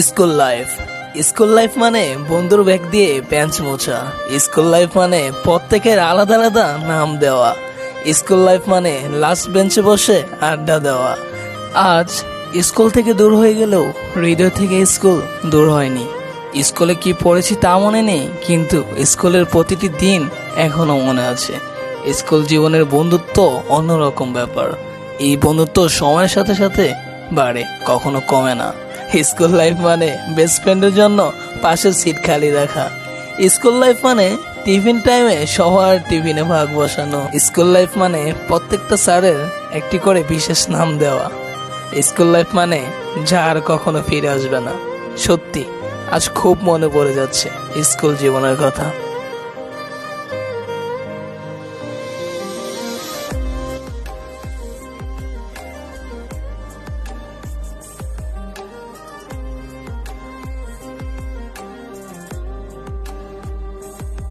School life. School life মানে বন্ধুর bag দিয়ে বেঞ্চ মোছা। স্কুল লাইফ মানে প্রত্যেকের আলাদা আলাদা নাম দেওয়া। স্কুল লাইফ মানে লাস্ট বেঞ্চে বসে আড্ডা দেওয়া। আজ স্কুল থেকে দূর হয়ে গেলেও হৃদয় থেকে স্কুল দূর হয়নি। স্কুলে কি পড়েছি তা মনে নেই, কিন্তু স্কুলের প্রতিটি দিন এখনো মনে আছে। স্কুল জীবনের বন্ধুত্ব অন্যরকম ব্যাপার। এই বন্ধুত্ব সময়ের সাথে সাথে বাড়ে, কখনো কমে না। স্কুল লাইফ মানে বেস্ট ফ্রেন্ডের জন্য পাশের সিট খালি রাখা। স্কুল লাইফ মানে টিফিন টাইমে সবার টিফিনে ভাগ বসানো। স্কুল লাইফ মানে প্রত্যেকটা স্যারের একটি করে বিশেষ নাম দেওয়া। স্কুল লাইফ মানে যা আর কখনো ফিরে আসবে না। সত্যি আজ খুব মনে পড়ে যাচ্ছে স্কুল জীবনের কথা।